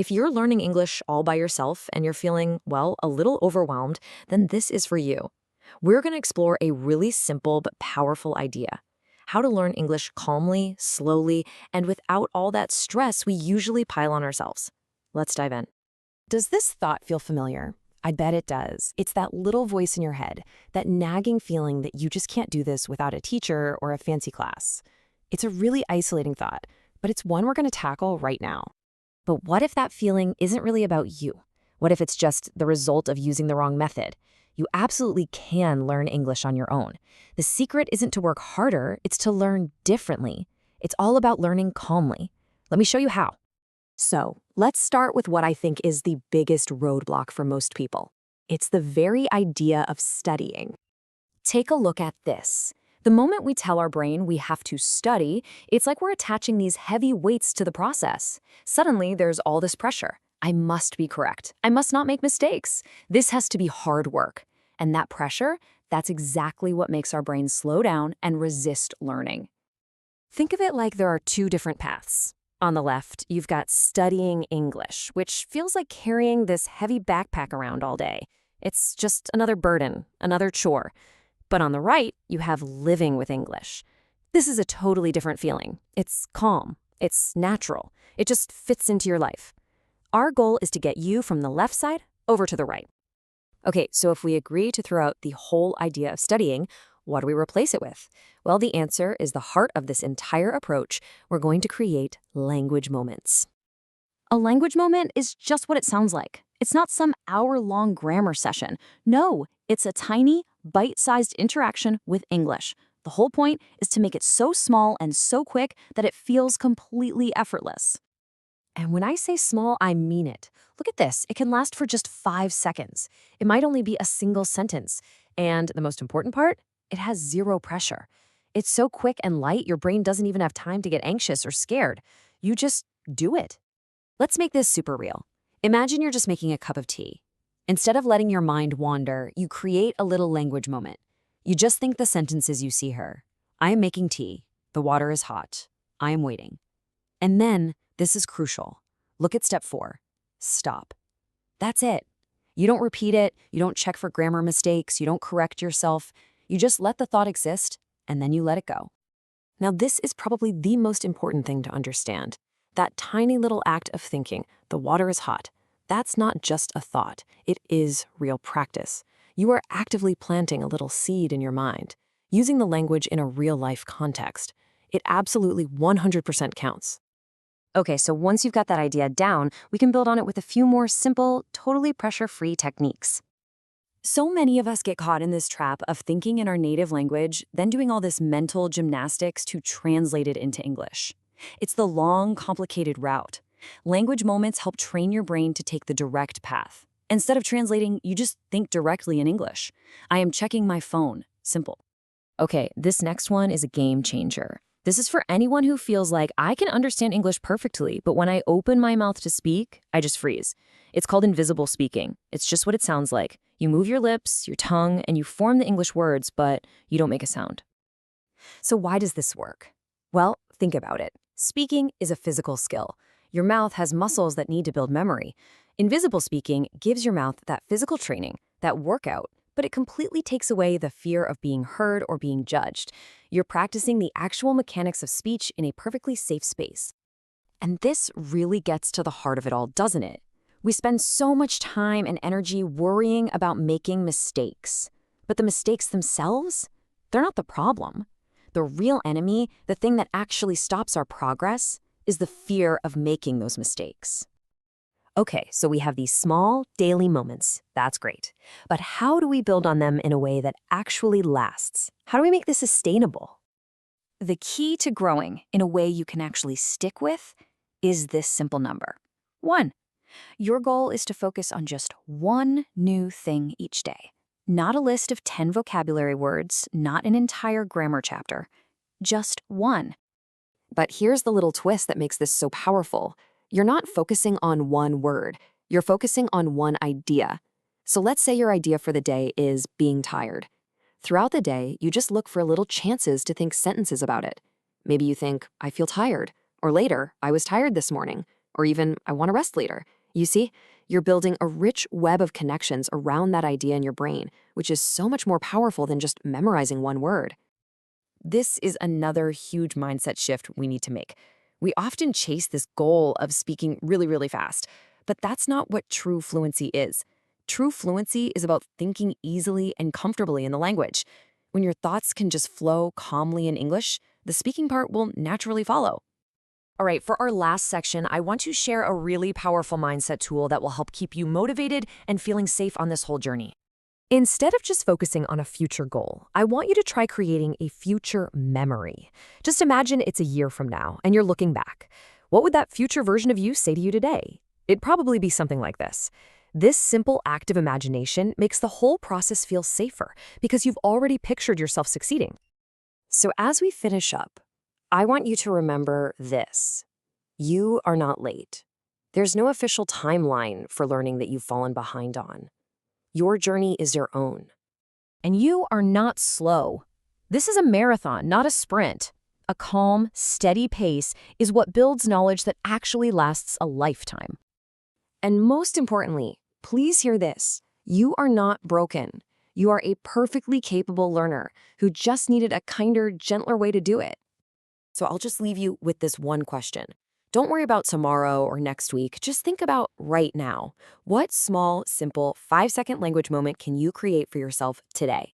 If you're learning English all by yourself and you're feeling, well, a little overwhelmed, then this is for you. We're going to explore a really simple but powerful idea: how to learn English calmly, slowly, and without all that stress we usually pile on ourselves. Let's dive in. Does this thought feel familiar? I bet it does. It's that little voice in your head, that nagging feeling that you just can't do this without a teacher or a fancy class. It's a really isolating thought, but it's one we're going to tackle right now. But what if that feeling isn't really about you? What if it's just the result of using the wrong method? You absolutely can learn English on your own. The secret isn't to work harder, it's to learn differently. It's all about learning calmly. Let me show you how. So, let's start with what I think is the biggest roadblock for most people. It's the very idea of studying. Take a look at this. The moment we tell our brain we have to study, it's like we're attaching these heavy weights to the process. Suddenly, there's all this pressure. I must be correct. I must not make mistakes. This has to be hard work. And that pressure, that's exactly what makes our brains slow down and resist learning. Think of it like there are two different paths. On the left, you've got studying English, which feels like carrying this heavy backpack around all day. It's just another burden, another chore. But on the right, you have living with English. This is a totally different feeling. It's calm. It's natural. It just fits into your life. Our goal is to get you from the left side over to the right. Okay, so if we agree to throw out the whole idea of studying, what do we replace it with? Well, the answer is the heart of this entire approach. We're going to create language moments. A language moment is just what it sounds like. It's not some hour-long grammar session. No, it's a tiny, bite-sized interaction with English. The whole point is to make it so small and so quick that it feels completely effortless. And when I say small, I mean it. Look at this. It can last for just 5 seconds. It might only be a single sentence. And the most important part, it has zero pressure. It's so quick and light, your brain doesn't even have time to get anxious or scared. You just do it. Let's make this super real. Imagine you're just making a cup of tea. Instead of letting your mind wander, you create a little language moment. You just think the sentences you see here. I am making tea. The water is hot. I am waiting. And then, this is crucial. Look at step 4. Stop. That's it. You don't repeat it. You don't check for grammar mistakes. You don't correct yourself. You just let the thought exist, and then you let it go. Now, this is probably the most important thing to understand. That tiny little act of thinking, the water is hot, that's not just a thought. It is real practice. You are actively planting a little seed in your mind, using the language in a real-life context. It absolutely 100% counts. Okay, so once you've got that idea down, we can build on it with a few more simple, totally pressure-free techniques. So many of us get caught in this trap of thinking in our native language, then doing all this mental gymnastics to translate it into English. It's the long, complicated route. Language moments help train your brain to take the direct path. Instead of translating, you just think directly in English. I am checking my phone. Simple. Okay, this next one is a game changer. This is for anyone who feels like I can understand English perfectly, but when I open my mouth to speak, I just freeze. It's called invisible speaking. It's just what it sounds like. You move your lips, your tongue, and you form the English words, but you don't make a sound. So why does this work? Well, think about it. Speaking is a physical skill. Your mouth has muscles that need to build memory. Invisible speaking gives your mouth that physical training, that workout, but it completely takes away the fear of being heard or being judged. You're practicing the actual mechanics of speech in a perfectly safe space. And this really gets to the heart of it all, doesn't it? We spend so much time and energy worrying about making mistakes. But the mistakes themselves, they're not the problem. The real enemy, the thing that actually stops our progress, is the fear of making those mistakes. Okay, so we have these small, daily moments. That's great. But how do we build on them in a way that actually lasts? How do we make this sustainable? The key to growing in a way you can actually stick with is this simple number. 1. Your goal is to focus on just one new thing each day. Not a list of 10 vocabulary words, not an entire grammar chapter. Just one. But here's the little twist that makes this so powerful. You're not focusing on one word. You're focusing on one idea. So let's say your idea for the day is being tired. Throughout the day, you just look for little chances to think sentences about it. Maybe you think, I feel tired. Or later, I was tired this morning. or even I want to rest later. You see, you're building a rich web of connections around that idea in your brain, which is so much more powerful than just memorizing one word. This is another huge mindset shift we need to make. We often chase this goal of speaking really, really fast, but that's not what true fluency is. True fluency is about thinking easily and comfortably in the language. When your thoughts can just flow calmly in English, the speaking part will naturally follow. All right, for our last section, I want to share a really powerful mindset tool that will help keep you motivated and feeling safe on this whole journey. Instead of just focusing on a future goal, I want you to try creating a future memory. Just imagine it's a year from now and you're looking back. What would that future version of you say to you today? It'd probably be something like this. This simple act of imagination makes the whole process feel safer because you've already pictured yourself succeeding. So as we finish up, I want you to remember this. You are not late. There's no official timeline for learning that you've fallen behind on. Your journey is your own. And you are not slow. This is a marathon, not a sprint. A calm, steady pace is what builds knowledge that actually lasts a lifetime. And most importantly, please hear this. You are not broken. You are a perfectly capable learner who just needed a kinder, gentler way to do it. So I'll just leave you with this one question. Don't worry about tomorrow or next week. Just think about right now. What small, simple, 5-second language moment can you create for yourself today?